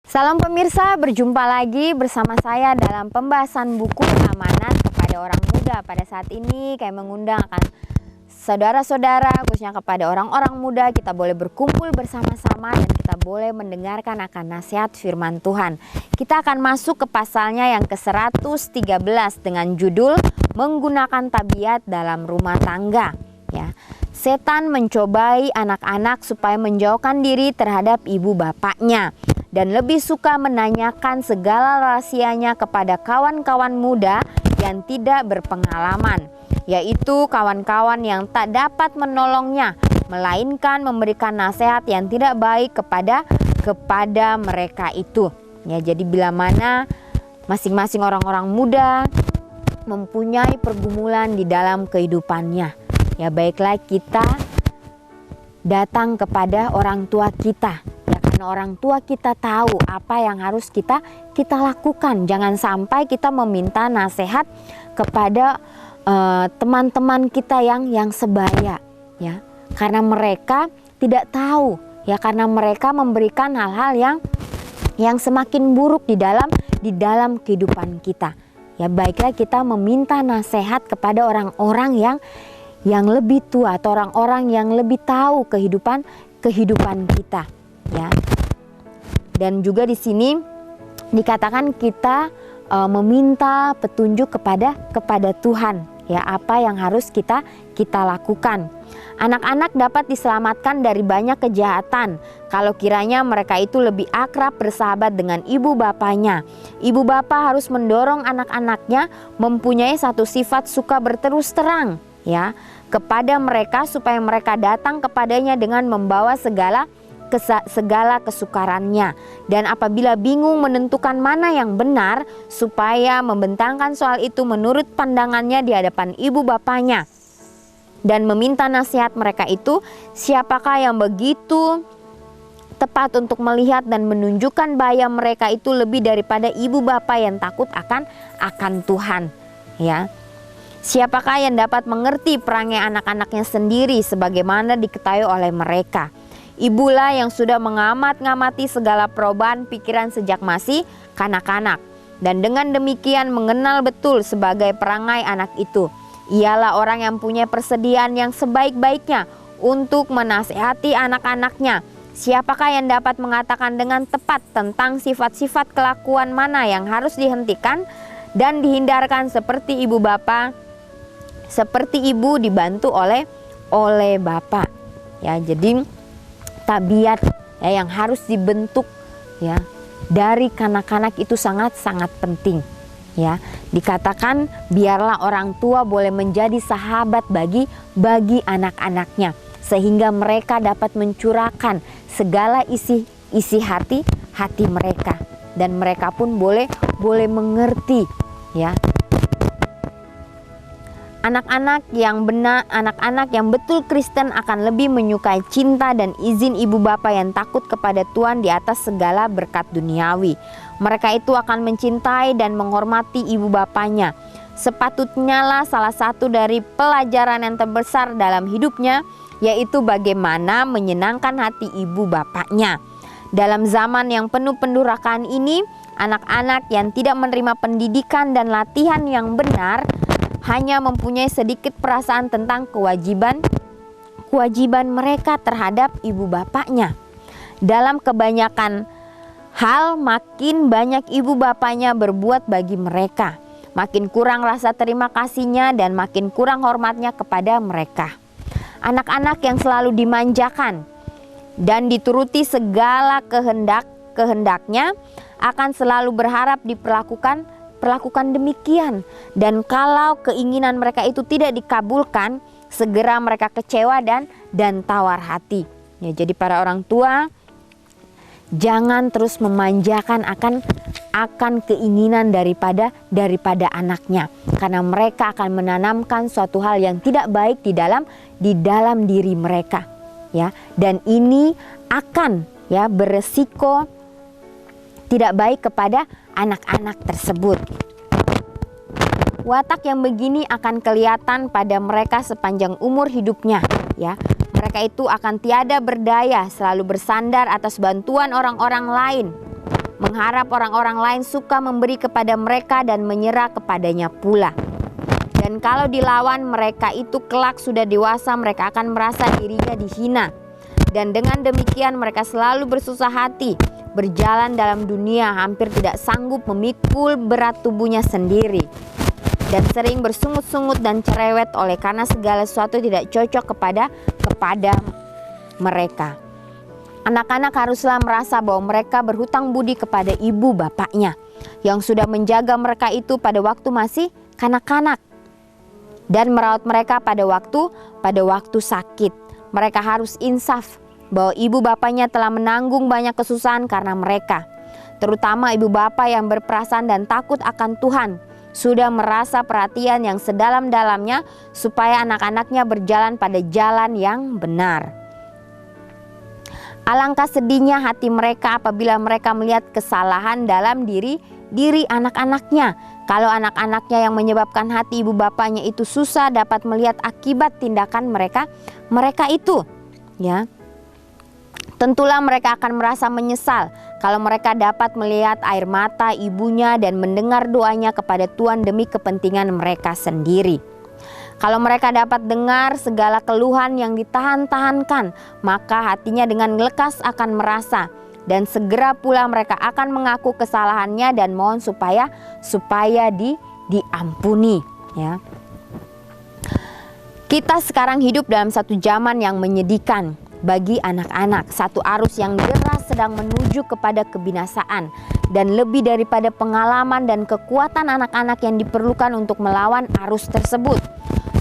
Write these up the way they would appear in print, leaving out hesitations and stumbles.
Salam pemirsa, berjumpa lagi bersama saya dalam pembahasan buku Amanat kepada Orang Muda. Pada saat ini kami mengundang akan saudara-saudara, khususnya kepada orang-orang muda, kita boleh berkumpul bersama-sama dan kita boleh mendengarkan akan nasihat firman Tuhan. Kita akan masuk ke pasalnya yang ke-113 dengan judul Menggunakan Tabiat dalam Rumah Tangga. Ya, setan mencobai anak-anak supaya menjauhkan diri terhadap ibu bapaknya dan lebih suka menanyakan segala rahasianya kepada kawan-kawan muda yang tidak berpengalaman, yaitu kawan-kawan yang tak dapat menolongnya, melainkan memberikan nasihat yang tidak baik kepada mereka itu. Ya, jadi bila mana masing-masing orang-orang muda mempunyai pergumulan di dalam kehidupannya, ya baiklah kita datang kepada orang tua kita. Karena orang tua kita tahu apa yang harus kita lakukan. Jangan sampai kita meminta nasihat kepada teman-teman kita yang sebaya, ya. Karena mereka tidak tahu, ya, karena mereka memberikan hal-hal yang semakin buruk di dalam kehidupan kita. Ya baiklah kita meminta nasihat kepada orang-orang yang lebih tua atau orang-orang yang lebih tahu kehidupan kita. Ya, dan juga di sini dikatakan kita meminta petunjuk kepada Tuhan, ya, apa yang harus kita lakukan. Anak-anak dapat diselamatkan dari banyak kejahatan kalau kiranya mereka itu lebih akrab bersahabat dengan ibu bapanya. Ibu bapa harus mendorong anak-anaknya mempunyai satu sifat suka berterus terang, ya, kepada mereka supaya mereka datang kepadanya dengan membawa segala kesukarannya, dan apabila bingung menentukan mana yang benar, supaya membentangkan soal itu menurut pandangannya di hadapan ibu bapanya dan meminta nasihat mereka itu, siapakah yang begitu tepat untuk melihat dan menunjukkan bahaya mereka itu lebih daripada ibu bapa yang takut akan Tuhan, ya. Siapakah yang dapat mengerti perangai anak-anaknya sendiri sebagaimana diketahui oleh mereka? Ibulah yang sudah mengamati segala perubahan pikiran sejak masih kanak-kanak, dan dengan demikian mengenal betul sebagai perangai anak itu. Ialah orang yang punya persediaan yang sebaik-baiknya untuk menasehati anak-anaknya. Siapakah yang dapat mengatakan dengan tepat tentang sifat-sifat kelakuan mana yang harus dihentikan dan dihindarkan seperti ibu bapa, seperti ibu dibantu oleh bapak. Ya, jadi tabiat, ya, yang harus dibentuk, ya, dari kanak-kanak itu sangat-sangat penting, ya. Dikatakan biarlah orang tua boleh menjadi sahabat bagi anak-anaknya sehingga mereka dapat mencurahkan segala isi hati mereka dan mereka pun boleh mengerti, ya. Anak-anak yang betul Kristen akan lebih menyukai cinta dan izin ibu bapa yang takut kepada Tuhan di atas segala berkat duniawi. Mereka itu akan mencintai dan menghormati ibu bapanya. Sepatutnya lah salah satu dari pelajaran yang terbesar dalam hidupnya, yaitu bagaimana menyenangkan hati ibu bapaknya. Dalam zaman yang penuh pendurakan ini, anak-anak yang tidak menerima pendidikan dan latihan yang benar hanya mempunyai sedikit perasaan tentang kewajiban mereka terhadap ibu bapaknya. Dalam kebanyakan hal, makin banyak ibu bapaknya berbuat bagi mereka, makin kurang rasa terima kasihnya dan makin kurang hormatnya kepada mereka. Anak-anak yang selalu dimanjakan dan dituruti segala kehendaknya akan selalu berharap diperlakukan demikian, dan kalau keinginan mereka itu tidak dikabulkan, segera mereka kecewa dan tawar hati. Ya, jadi para orang tua jangan terus memanjakan akan keinginan daripada anaknya, karena mereka akan menanamkan suatu hal yang tidak baik di dalam diri mereka, ya, dan ini akan, ya, beresiko tidak baik kepada anak-anak tersebut. Watak yang begini akan kelihatan pada mereka sepanjang umur hidupnya, ya. Mereka itu akan tiada berdaya, selalu bersandar atas bantuan orang-orang lain. mengharap orang-orang lain suka memberi kepada mereka dan menyerah kepadanya pula. Dan kalau dilawan mereka itu kelak sudah dewasa, mereka akan merasa dirinya dihina. Dan dengan demikian mereka selalu bersusah hati, berjalan dalam dunia, hampir tidak sanggup memikul berat tubuhnya sendiri. Dan sering bersungut-sungut dan cerewet oleh karena segala sesuatu tidak cocok kepada mereka. Anak-anak haruslah merasa bahwa mereka berhutang budi kepada ibu bapaknya yang sudah menjaga mereka itu pada waktu masih kanak-kanak dan merawat mereka pada waktu sakit. Mereka harus insaf bahwa ibu bapaknya telah menanggung banyak kesusahan karena mereka. Terutama ibu bapak yang berperasaan dan takut akan Tuhan sudah merasa perhatian yang sedalam-dalamnya supaya anak-anaknya berjalan pada jalan yang benar. Alangkah sedihnya hati mereka apabila mereka melihat kesalahan dalam diri anak-anaknya. Kalau anak-anaknya yang menyebabkan hati ibu bapaknya itu susah dapat melihat akibat tindakan mereka itu, ya. Tentulah mereka akan merasa menyesal kalau mereka dapat melihat air mata ibunya dan mendengar doanya kepada Tuhan demi kepentingan mereka sendiri. Kalau mereka dapat dengar segala keluhan yang ditahan-tahankan, maka hatinya dengan lekas akan merasa dan segera pula mereka akan mengaku kesalahannya dan mohon supaya diampuni, ya. Kita sekarang hidup dalam satu zaman yang menyedihkan bagi anak-anak, satu arus yang deras sedang menuju kepada kebinasaan, dan lebih daripada pengalaman dan kekuatan anak-anak yang diperlukan untuk melawan arus tersebut.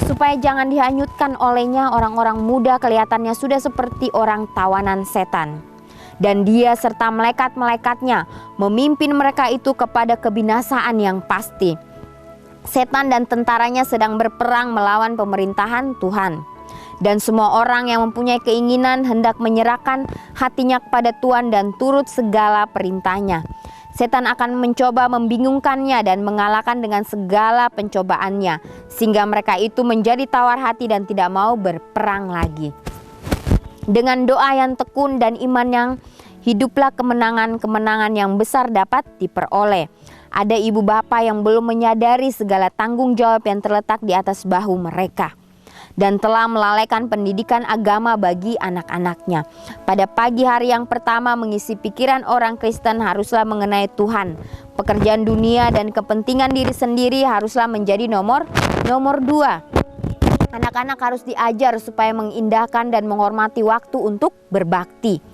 Supaya jangan dihanyutkan olehnya, orang-orang muda kelihatannya sudah seperti orang tawanan setan. Dan dia serta malaikat-malaikatnya memimpin mereka itu kepada kebinasaan yang pasti. Setan dan tentaranya sedang berperang melawan pemerintahan Tuhan. Dan semua orang yang mempunyai keinginan hendak menyerahkan hatinya kepada Tuhan dan turut segala perintahnya. Setan akan mencoba membingungkannya dan mengalahkan dengan segala pencobaannya, sehingga mereka itu menjadi tawar hati dan tidak mau berperang lagi. Dengan doa yang tekun dan iman yang hiduplah kemenangan-kemenangan yang besar dapat diperoleh. Ada ibu bapa yang belum menyadari segala tanggung jawab yang terletak di atas bahu mereka dan telah melalaikan pendidikan agama bagi anak-anaknya. Pada pagi hari yang pertama mengisi pikiran orang Kristen haruslah mengenai Tuhan. Pekerjaan dunia dan kepentingan diri sendiri haruslah menjadi nomor 2. Anak-anak harus diajar supaya mengindahkan dan menghormati waktu untuk berbakti.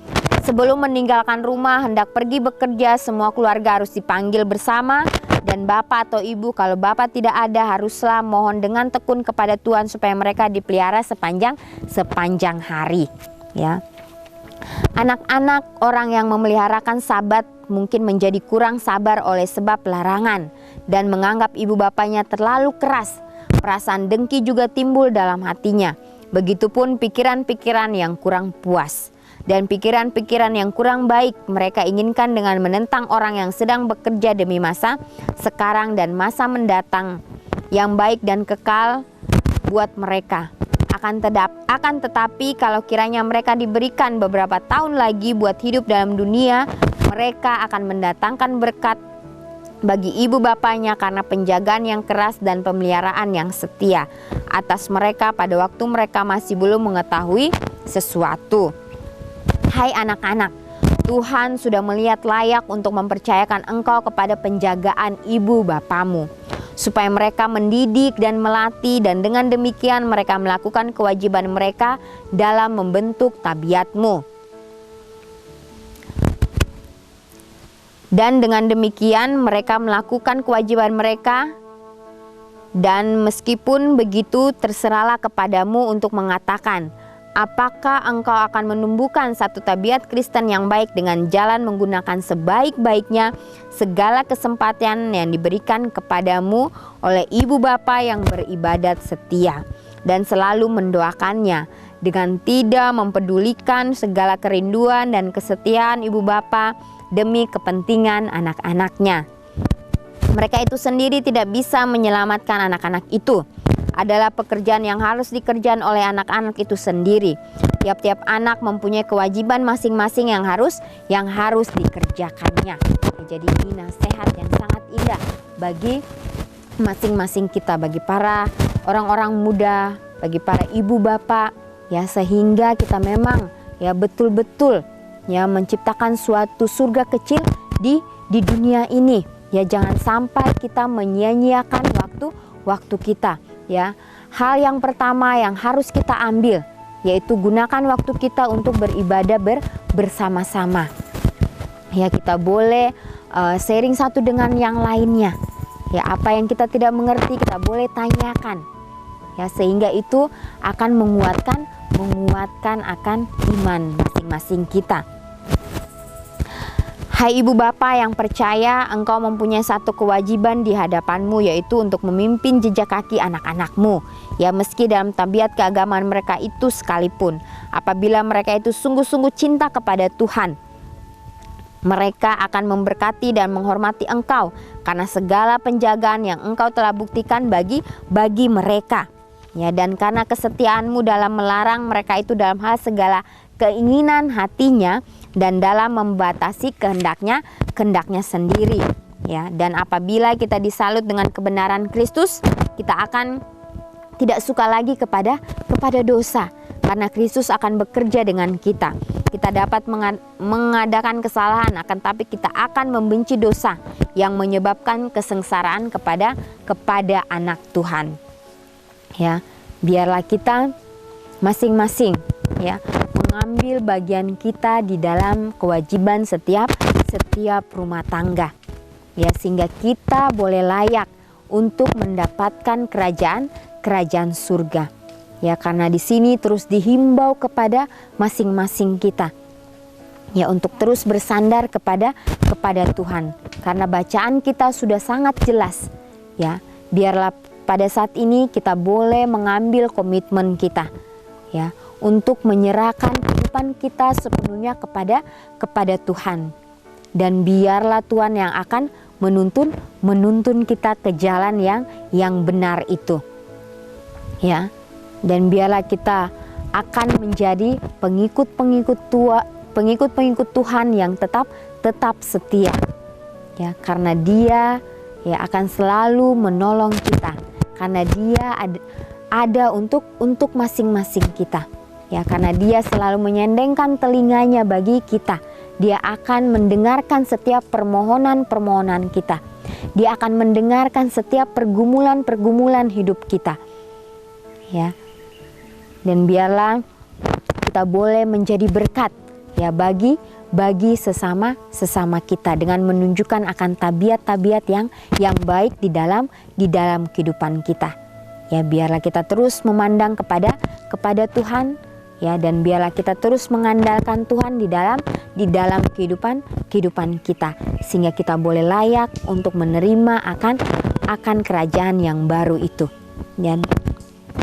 Sebelum meninggalkan rumah hendak pergi bekerja, semua keluarga harus dipanggil bersama. Dan bapak atau ibu kalau bapak tidak ada haruslah mohon dengan tekun kepada Tuhan supaya mereka dipelihara sepanjang hari, ya. Anak-anak orang yang memeliharakan Sabat mungkin menjadi kurang sabar oleh sebab larangan dan menganggap ibu bapaknya terlalu keras. Perasaan dengki juga timbul dalam hatinya. Begitupun pikiran-pikiran yang kurang puas dan pikiran-pikiran yang kurang baik mereka inginkan dengan menentang orang yang sedang bekerja demi masa sekarang dan masa mendatang yang baik dan kekal buat mereka. Akan tetapi kalau kiranya mereka diberikan beberapa tahun lagi buat hidup dalam dunia, mereka akan mendatangkan berkat bagi ibu bapaknya karena penjagaan yang keras dan pemeliharaan yang setia atas mereka pada waktu mereka masih belum mengetahui sesuatu. Hai anak-anak, Tuhan sudah melihat layak untuk mempercayakan engkau kepada penjagaan ibu bapamu, supaya mereka mendidik dan melatih, dan dengan demikian mereka melakukan kewajiban mereka dalam membentuk tabiatmu. Dan dengan demikian mereka melakukan kewajiban mereka, dan meskipun begitu terserahlah kepadamu untuk mengatakan, apakah engkau akan menumbuhkan satu tabiat Kristen yang baik dengan jalan menggunakan sebaik-baiknya segala kesempatan yang diberikan kepadamu oleh ibu bapa yang beribadat setia dan selalu mendoakannya dengan tidak mempedulikan segala kerinduan dan kesetiaan ibu bapa demi kepentingan anak-anaknya. Mereka itu sendiri tidak bisa menyelamatkan anak-anak itu. adalah pekerjaan yang harus dikerjakan oleh anak-anak itu sendiri. Tiap-tiap anak mempunyai kewajiban masing-masing yang harus dikerjakannya. Jadi ini nasihat yang sangat indah bagi masing-masing kita, bagi para orang-orang muda, bagi para ibu bapak, ya, sehingga kita memang ya betul-betul ya menciptakan suatu surga kecil di dunia ini. Ya, jangan sampai kita menyia-nyiakan waktu kita, ya. Hal yang pertama yang harus kita ambil yaitu gunakan waktu kita untuk beribadah bersama-sama. Ya, kita boleh sharing satu dengan yang lainnya. Ya, apa yang kita tidak mengerti kita boleh tanyakan. Ya, sehingga itu akan menguatkan akan iman masing-masing kita. Hai ibu bapak yang percaya, engkau mempunyai satu kewajiban di hadapanmu, yaitu untuk memimpin jejak kaki anak-anakmu. Ya, meski dalam tabiat keagamaan mereka itu sekalipun, apabila mereka itu sungguh-sungguh cinta kepada Tuhan, mereka akan memberkati dan menghormati engkau karena segala penjagaan yang engkau telah buktikan bagi mereka. Ya, dan karena kesetiaanmu dalam melarang mereka itu dalam hal segala keinginan hatinya dan dalam membatasi kehendaknya sendiri. Ya, dan apabila kita disalut dengan kebenaran Kristus, kita akan tidak suka lagi kepada dosa, karena Kristus akan bekerja dengan kita. Kita dapat mengadakan kesalahan, akan tapi kita akan membenci dosa yang menyebabkan kesengsaraan kepada anak Tuhan. Ya, biarlah kita masing-masing ya mengambil bagian kita di dalam kewajiban setiap rumah tangga. Ya, sehingga kita boleh layak untuk mendapatkan kerajaan surga. Ya, karena di sini terus dihimbau kepada masing-masing kita. Ya, untuk terus bersandar kepada Tuhan. Karena bacaan kita sudah sangat jelas. Ya, biarlah pada saat ini kita boleh mengambil komitmen kita, ya, untuk menyerahkan kehidupan kita sepenuhnya kepada Tuhan. Dan biarlah Tuhan yang akan menuntun kita ke jalan yang benar itu. Ya. Dan biarlah kita akan menjadi pengikut Tuhan yang tetap setia. Ya, karena Dia ya akan selalu menolong kita. Karena Dia ada untuk masing-masing kita. Ya, karena Dia selalu menyendengkan telinganya bagi kita. Dia akan mendengarkan setiap permohonan kita. Dia akan mendengarkan setiap pergumulan hidup kita. Ya. Dan biarlah kita boleh menjadi berkat ya bagi sesama kita dengan menunjukkan akan tabiat-tabiat yang baik di dalam kehidupan kita. Ya, biarlah kita terus memandang kepada Tuhan ya, dan biarlah kita terus mengandalkan Tuhan di dalam kehidupan kita, sehingga kita boleh layak untuk menerima akan kerajaan yang baru itu. Dan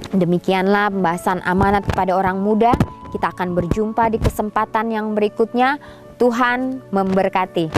demikianlah pembahasan amanat kepada orang muda. Kita akan berjumpa di kesempatan yang berikutnya. Tuhan memberkati.